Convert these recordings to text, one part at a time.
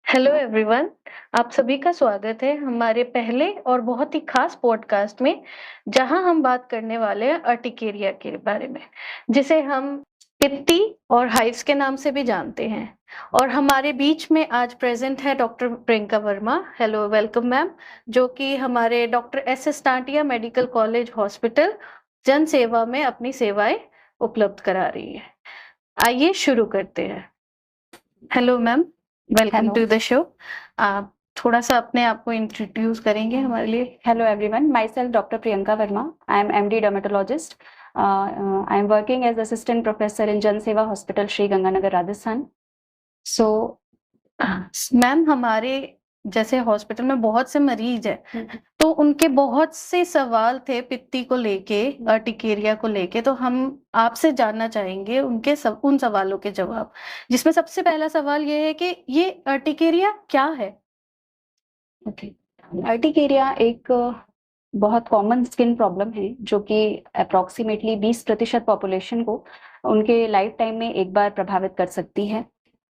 Hello everyone. आप सभी का स्वागत है हमारे पहले और बहुत ही खास पॉडकास्ट में, जहां हम बात करने वाले हैं अर्टिकेरिया के बारे में, जिसे हम पित्ती और हाइव्स के नाम से भी जानते हैं। और हमारे बीच में आज प्रेजेंट है doctor Priyanka Verma. Hello, welcome ma'am, जो कि हमारे doctor S Tantia medical college hospital जन सेवा में अपनी सेवाएं उपलब्ध करा रही है। आइए शुरू करते हैं। Hello ma'am, welcome hello to the show. आप थोड़ा सा अपने आप को इंट्रोड्यूस करेंगे हमारे लिए? Hello everyone, myself doctor Priyanka Verma. I am MD dermatologist. I am working as assistant professor in Jan Seva hospital Shri Ganganagar Rajasthan. So ma'am, हमारे जैसे हॉस्पिटल में बहुत से मरीज है, तो उनके बहुत से सवाल थे पित्ती को लेके, अर्टिकेरिया को लेके। तो हम आपसे जानना चाहेंगे उन सवालों के जवाब, जिसमें सबसे पहला सवाल ये है कि ये अर्टिकेरिया क्या है? ओके, अर्टिकेरिया एक बहुत कॉमन स्किन प्रॉब्लम है जो कि अप्रोक्सीमेटली 20% पॉपुलेशन को उनके लाइफ टाइम में एक बार प्रभावित कर सकती है।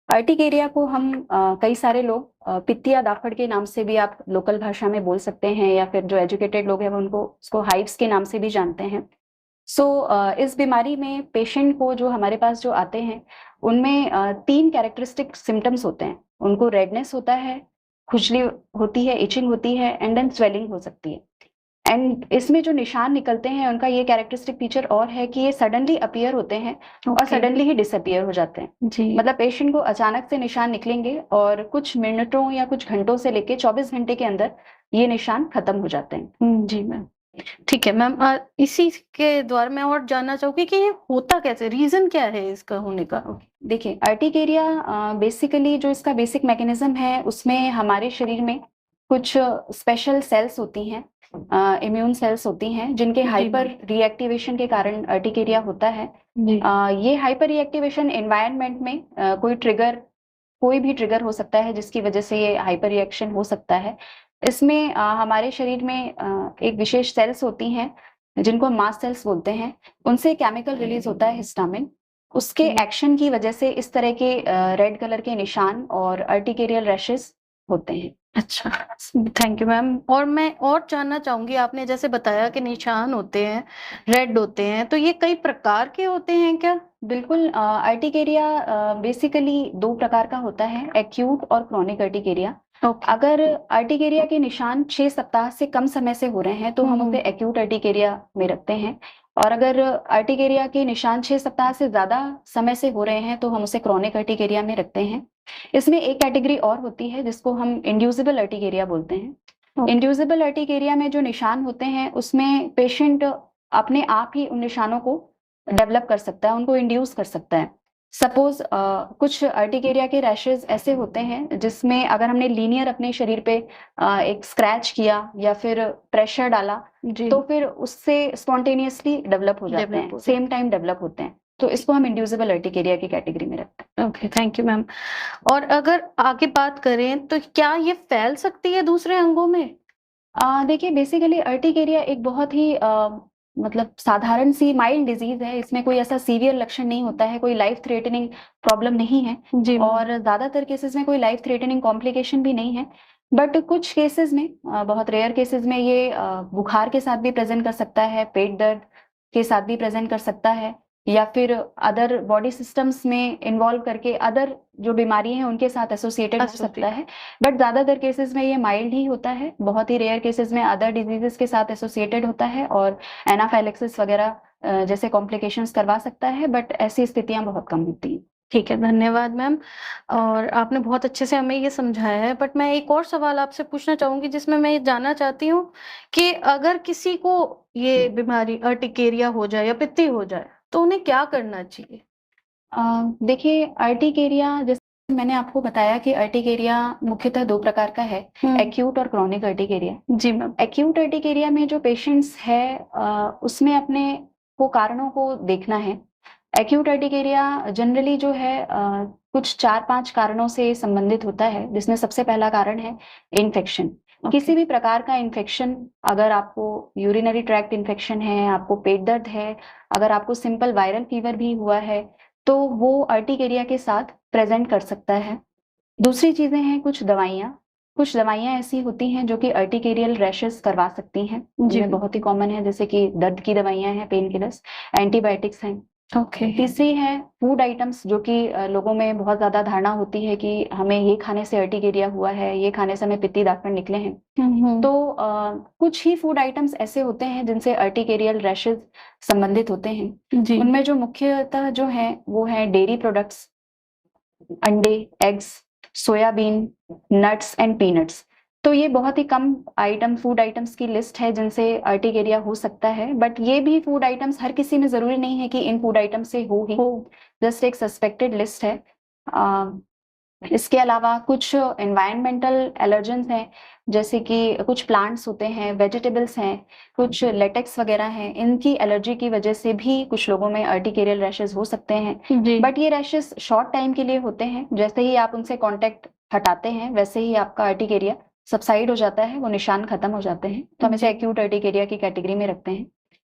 अर्टिकेरिया को हम कई सारे लोग पित्तिया दाफड़ के नाम से भी आप लोकल भाषा में बोल सकते हैं, या फिर जो एजुकेटेड लोग हैं वो उनको उसको हाइव्स के नाम से भी जानते हैं। इस बीमारी में पेशेंट को जो हमारे पास जो आते हैं उनमें 3 कैरेक्टरिस्टिक सिम्टम्स होते हैं। उनको रेडनेस होता है, खुजली होती है, इचिंग होती है, एंड देन स्वेलिंग हो सकती है। एंड इसमें जो निशान निकलते हैं उनका ये कैरेक्टरिस्टिक फीचर और है कि ये सडनली अपीयर होते हैं और ओके सडनली ही डिसअपीयर हो जाते हैं। जी। मतलब पेशेंट को अचानक से निशान निकलेंगे और कुछ मिनटों या कुछ घंटों से लेके 24 घंटे के अंदर ये निशान खत्म हो जाते हैं। जी मैम, ठीक है मैम। इसी के द्वारा मैं और जानना चाहूंगी कि ये होता कैसे, रीजन क्या है इसका होने का? देखिए, अर्टिकेरिया बेसिकली जो इसका बेसिक मैकेनिज्म है उसमें हमारे शरीर में कुछ स्पेशल सेल्स होती हैं, इम्यून सेल्स होती हैं, जिनके जी हाइपर मैम। रिएक्टिवेशन के कारण अर्टिकेरिया होता है। जी। ये हाइपर रिएक्टिवेशन एनवायरनमेंट में कोई भी ट्रिगर हो सकता है जिसकी वजह से ये हाइपर रिएक्शन हो सकता है। इसमें हमारे शरीर में एक विशेष सेल्स होती हैं जिनको मास्ट सेल्स बोलते हैं। उनसे केमिकल रिलीज होता है हिस्टामिन। उसके एक्शन की वजह से इस तरह के रेड कलर के निशान और अर्टिकेरियल रैशेस होते हैं। अच्छा, थैंक यू मैम। और मैं और जानना चाहूंगी, आपने जैसे बताया कि निशान होते हैं, रेड होते हैं, तो ये कई प्रकार के होते हैं क्या? बिल्कुल, अर्टिकेरिया बेसिकली 2 प्रकार का होता है, एक्यूट और क्रॉनिक अर्टिकेरिया। ओके। अगर अर्टिकेरिया के निशान 6 सप्ताह से कम समय से हो रहे हैं तो हम उसे एक्यूट अर्टिकेरिया में रखते हैं, और अगर अर्टिकेरिया के निशान 6 सप्ताह से ज्यादा समय से हो रहे हैं तो हम उसे क्रॉनिक अर्टिकेरिया में रखते हैं। इसमें एक कैटेगरी और होती है जिसको हम इंड्यूसिबल अर्टिकेरिया बोलते हैं। इंड्यूसिबल अर्टिकेरिया में जो निशान होते हैं उसमें पेशेंट अपने आप ही उन निशानों को डेवलप कर सकता है, उनको इंड्यूस कर सकता है। सपोज कुछ अर्टिकेरिया के रैशेज ऐसे होते हैं जिसमें अगर हमने लीनियर अपने शरीर पे एक स्क्रैच किया या फिर प्रेशर डाला जी। तो फिर उससे स्पॉन्टेनियसली डेवलप हो जाते हैं, सेम टाइम डेवलप होते हैं। तो इसको हम इंड्यूसिबल अर्टिकेरिया की कैटेगरी में रखते हैं। Okay, thank you ma'am. और अगर आगे बात करें तो क्या ये फैल सकती है दूसरे अंगों में? देखिए, बेसिकली अर्टिकेरिया एक बहुत ही मतलब साधारण सी माइल्ड डिजीज है। इसमें कोई ऐसा सीवियर लक्षण नहीं होता है, कोई लाइफ थ्रेटनिंग प्रॉब्लम नहीं है, जी मैम। और ज्यादातर केसेस में कोई लाइफ थ्रेटनिंग कॉम्प्लिकेशन भी नहीं है। बट कुछ केसेस में, बहुत रेयर केसेस में, ये बुखार के साथ भी प्रेजेंट कर सकता है, पेट दर्द के साथ भी प्रेजेंट कर सकता है, या फिर अदर बॉडी सिस्टम्स में इन्वॉल्व करके अदर जो बीमारी हैं उनके साथ एसोसिएटेड हो सकता है। बट ज्यादातर केसेस में ये माइल्ड ही होता है। बहुत ही रेयर केसेस में अदर डिजीजेस के साथ एसोसिएटेड होता है और एनाफाइलेक्सिस वगैरह जैसे कॉम्प्लिकेशंस करवा सकता है, बट ऐसी स्थितियां बहुत कम होती हैं। ठीक है, धन्यवाद मैम। और आपने बहुत अच्छे से हमें ये समझाया है, बट मैं एक और सवाल आपसे पूछना चाहूंगी, जिसमें मैं ये जानना चाहती हूँ कि अगर किसी को ये बीमारी अर्टिकेरिया हो जाए या पित्ती हो जाए, तो उन्हें क्या करना चाहिए? देखिए, अर्टिकेरिया, जैसे मैंने आपको बताया कि अर्टिकेरिया मुख्यतः 2 प्रकार का है, एक्यूट और क्रॉनिक अर्टिकेरिया। जी मैम। एक्यूट अर्टिकेरिया में जो पेशेंट्स है उसमें अपने को कारणों को देखना है। एक्यूट अर्टिकेरिया जनरली जो है कुछ 4-5 कारणों से संबंधित होता है, जिसमें सबसे पहला कारण है इन्फेक्शन। किसी भी प्रकार का इन्फेक्शन, अगर आपको यूरिनरी ट्रैक्ट इन्फेक्शन है, आपको पेट दर्द है, अगर आपको सिंपल वायरल फीवर भी हुआ है, तो वो अर्टिकेरिया के साथ प्रेजेंट कर सकता है। दूसरी चीजें हैं कुछ दवाइयाँ ऐसी होती हैं जो कि अर्टिकेरियल रैशेस करवा सकती हैं, जी। जिनमें बहुत ही कॉमन है, जैसे कि दर्द की दवाइयाँ हैं, पेन किलर्स, एंटीबायोटिक्स हैं। ओके। तीसरी है फूड आइटम्स, जो कि लोगों में बहुत ज्यादा धारणा होती है कि हमें ये खाने से अर्टिकेरिया हुआ है, ये खाने से हमें पित्ती दागफड़ निकले हैं। तो कुछ ही फूड आइटम्स ऐसे होते हैं जिनसे अर्टिकेरियल रैशेज संबंधित होते हैं। जी। उनमें जो मुख्यतः जो है वो है डेयरी प्रोडक्ट्स, अंडे, eggs, soybean, nuts and peanuts. तो ये बहुत ही कम फूड आइटम्स की लिस्ट है जिनसे अर्टिकेरिया हो सकता है, बट ये भी फूड आइटम्स हर किसी में जरूरी नहीं है कि इन फूड आइटम से हो ही, जस्ट एक सस्पेक्टेड लिस्ट है। इसके अलावा कुछ एनवायरमेंटल एलर्जेंस हैं, जैसे कि कुछ प्लांट्स होते हैं, वेजिटेबल्स हैं, कुछ लेटेक्स वगैरह हैं, इनकी एलर्जी की वजह से भी कुछ लोगों में अर्टिकेरियल रैशेस हो सकते हैं। जी। बट ये रैशेस शॉर्ट टाइम के लिए होते हैं, जैसे ही आप उनसे कांटेक्ट हटाते हैं वैसे ही आपका अर्टिकेरिया सबसाइड हो जाता है, वो निशान खत्म हो जाते हैं। तो हम इसे एक्यूट अर्टिकेरिया की कैटेगरी में रखते हैं।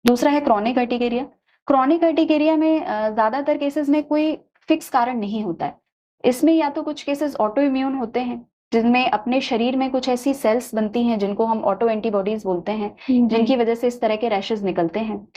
दूसरा है क्रॉनिक अर्टिकेरिया। क्रॉनिक अर्टिकेरिया में ज्यादातर केसेस में कोई फिक्स कारण नहीं होता है। इसमें या तो कुछ केसेस ऑटो इम्यून होते हैं, जिनमें अपने शरीर में कुछ ऐसी सेल्स बनती हैं जिनको हम ऑटो एंटीबॉडीज बोलते हैं, जिनकी वजह से इस तरह के रैशेस निकलते हैं।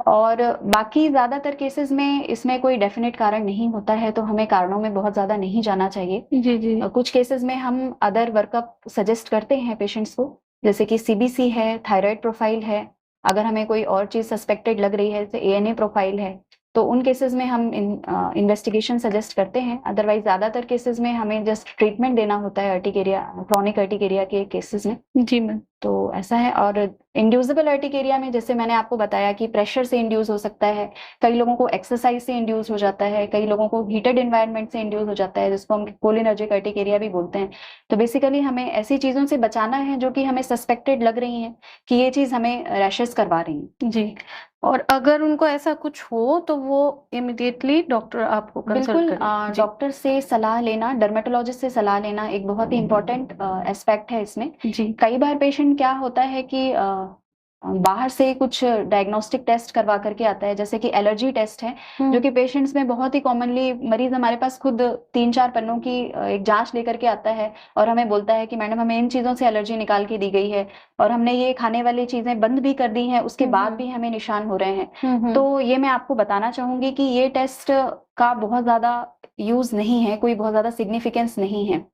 और बाकी ज्यादातर केसेस में इसमें कोई डेफिनेट कारण नहीं होता है, तो हमें कारणों में बहुत ज्यादा नहीं जाना चाहिए। जी। जी। कुछ केसेस में हम अदर वर्कअप सजेस्ट करते हैं पेशेंट्स को, जैसे कि सीबीसी है, थायराइड प्रोफाइल है, अगर हमें कोई और चीज सस्पेक्टेड लग रही है जैसे एएनए प्रोफाइल है, तो उन केसेस में हम इन्वेस्टिगेशन सजेस्ट करते हैं। अदरवाइज ज्यादातर केसेस में हमें जस्ट ट्रीटमेंट देना होता है अर्टिकेरिया, क्रॉनिक अर्टिकेरिया के केसेस में। जी मैम। तो ऐसा है। और इंड्यूसेबल अर्टिकेरिया में जैसे मैंने आपको बताया कि प्रेशर से इंड्यूस हो सकता है, कई लोगों को एक्सरसाइज से इंड्यूस हो जाता है, कई लोगों को हीटेड एनवायरनमेंट से इंड्यूस हो जाता है, जिसको हम कोलिनर्जिक अर्टिकेरिया भी बोलते हैं। तो बेसिकली हमें ऐसी चीजों से बचाना है जो कि हमें सस्पेक्टेड लग रही हैं कि ये चीज हमें रैशेस करवा रही है। जी। और अगर उनको ऐसा कुछ हो तो वो इमिडिएटली डॉक्टर आपको कंसल्ट बिल्कुल करें। डॉक्टर से सलाह लेना, डर्मेटोलॉजिस्ट से सलाह लेना एक बहुत ही इंपॉर्टेंट एस्पेक्ट है इसमें। जी। कई बार पेशेंट क्या होता है कि बाहर से कुछ डायग्नोस्टिक टेस्ट करवा करके आता है, जैसे कि एलर्जी टेस्ट है, जो कि पेशेंट्स में बहुत ही कॉमनली मरीज हमारे पास खुद 3-4 पन्नों की एक जांच लेकर के आता है और हमें बोलता है कि मैडम हमें इन चीजों से एलर्जी निकाल के दी गई है और हमने ये खाने वाली चीजें बंद भी कर दी हैं, उसके बाद भी हमें निशान हो रहे हैं। तो ये मैं आपको बताना चाहूंगी कि ये टेस्ट का बहुत ज्यादा यूज नहीं है, कोई बहुत ज्यादा सिग्निफिकेंस नहीं है।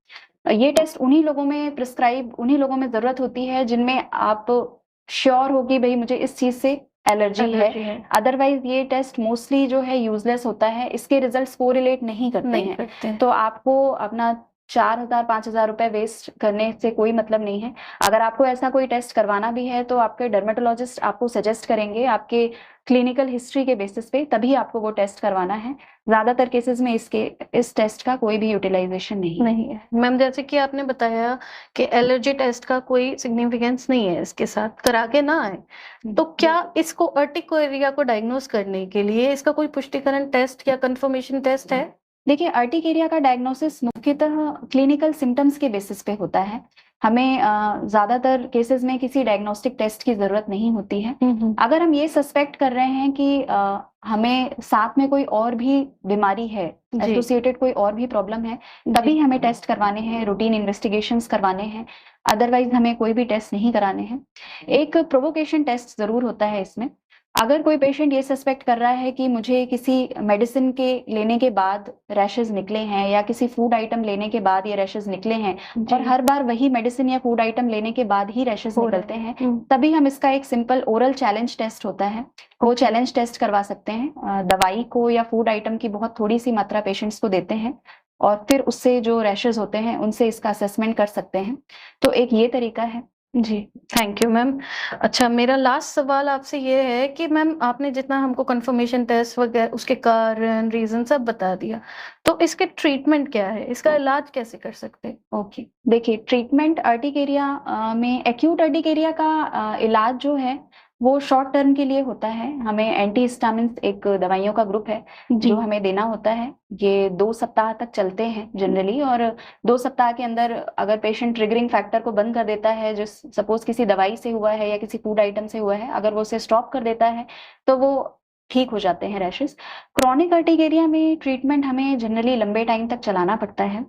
ये टेस्ट उन्हीं लोगों में प्रिस्क्राइब, उन्हीं लोगों में जरूरत होती है जिनमें आप श्योर हो कि भाई मुझे इस चीज से एलर्जी है। अदरवाइज ये टेस्ट मोस्टली जो है यूजलेस होता है, इसके रिजल्ट्स कोरिलेट नहीं करते हैं। तो आपको अपना 4,000-5,000 रुपए वेस्ट करने से कोई मतलब नहीं है। अगर आपको ऐसा कोई टेस्ट करवाना भी है तो आपके डर्मेटोलॉजिस्ट आपको सजेस्ट करेंगे आपके क्लिनिकल हिस्ट्री के बेसिस पे, तभी आपको वो टेस्ट करवाना है। ज्यादातर केसेस में इस टेस्ट का कोई भी यूटिलाइजेशन नहीं है। मैम जैसे कि आपने बताया कि एलर्जी टेस्ट का कोई सिग्निफिकेंस नहीं है, इसके साथ करा के ना आए, तो क्या इसको अर्टिकेरिया को डायग्नोस करने के लिए इसका कोई पुष्टिकरण टेस्ट या कंफर्मेशन टेस्ट है? देखिए, अर्टिकेरिया का डायग्नोसिस मुख्यतः क्लिनिकल सिम्टम्स के बेसिस पे होता है। हमें ज्यादातर केसेस में किसी डायग्नोस्टिक टेस्ट की जरूरत नहीं होती है। अगर हम ये सस्पेक्ट कर रहे हैं कि हमें साथ में कोई और भी बीमारी है, एसोसिएटेड कोई और भी प्रॉब्लम है, तभी हमें टेस्ट करवाने हैं, रूटीन इन्वेस्टिगेशंस करवाने हैं। अदरवाइज हमें कोई भी टेस्ट नहीं कराने हैं। एक प्रोवोकेशन टेस्ट जरूर होता है इसमें। अगर कोई पेशेंट ये सस्पेक्ट कर रहा है कि मुझे किसी मेडिसिन के लेने के बाद रैशेज निकले हैं या किसी फूड आइटम लेने के बाद ये रैशेज निकले हैं और हर बार वही मेडिसिन या फूड आइटम लेने के बाद ही रैशेज निकलते हैं, तभी हम इसका एक सिंपल ओरल चैलेंज टेस्ट होता है, वो चैलेंज टेस्ट करवा सकते हैं। दवाई को या फूड आइटम की बहुत थोड़ी सी मात्रा पेशेंट्स को देते हैं और फिर उससे जो रैशेज होते हैं उनसे इसका असेसमेंट कर सकते हैं। तो एक ये तरीका है। जी, थैंक यू मैम। अच्छा, मेरा लास्ट सवाल आपसे ये है कि मैम आपने जितना हमको कंफर्मेशन टेस्ट वगैरह उसके कारण रीजन सब बता दिया, तो इसके ट्रीटमेंट क्या है, इसका इलाज कैसे कर सकते हैं? ओके, देखिए ट्रीटमेंट अर्टिकेरिया में एक्यूट अर्टिकेरिया का इलाज जो है वो शॉर्ट टर्म के लिए होता है। हमें एंटीहिस्टामिन्स एक दवाइयों का ग्रुप है जो हमें देना होता है। ये 2 सप्ताह तक चलते हैं जनरली, और 2 सप्ताह के अंदर अगर पेशेंट ट्रिगरिंग फैक्टर को बंद कर देता है, जो सपोज किसी दवाई से हुआ है या किसी फूड आइटम से हुआ है, अगर वो उसे स्टॉप कर देता है तो वो ठीक हो जाते हैं रैशेस। क्रॉनिक अर्टिकेरिया में ट्रीटमेंट हमें जनरली लंबे टाइम तक चलाना पड़ता है।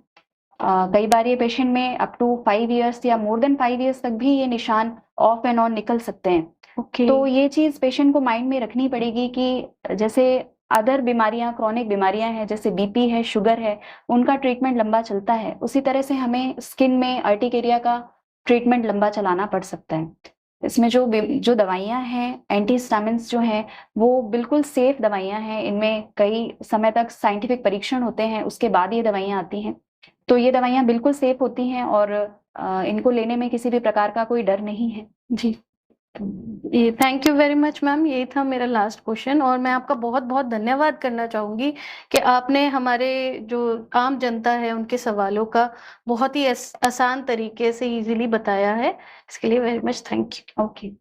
कई बार ये पेशेंट में अप टू 5 इयर्स या मोर देन 5 इयर्स तक भी ये निशान ऑफ एंड ऑन निकल सकते हैं। ओके। तो ये चीज़ पेशेंट को माइंड में रखनी पड़ेगी कि जैसे अदर बीमारियां, क्रॉनिक बीमारियां हैं, जैसे बीपी है, शुगर है, उनका ट्रीटमेंट लंबा चलता है, उसी तरह से हमें स्किन में अर्टिकेरिया का ट्रीटमेंट लंबा चलाना पड़ सकता है। इसमें जो दवाइयाँ हैं, एंटीहिस्टामिन्स जो हैं, वो बिल्कुल सेफ दवाइयाँ हैं। इनमें कई समय तक साइंटिफिक परीक्षण होते हैं, उसके बाद ये दवाइयाँ आती हैं। तो ये दवाइयाँ बिल्कुल सेफ होती हैं और इनको लेने में किसी भी प्रकार का कोई डर नहीं है। जी। ये thank you very much ma'am, यही था मेरा लास्ट क्वेश्चन और मैं आपका बहुत-बहुत धन्यवाद करना चाहूँगी कि आपने हमारे जो आम जनता है उनके सवालों का बहुत ही आसान तरीके से ईज़िली बताया है। इसके लिए very much thank you. Okay.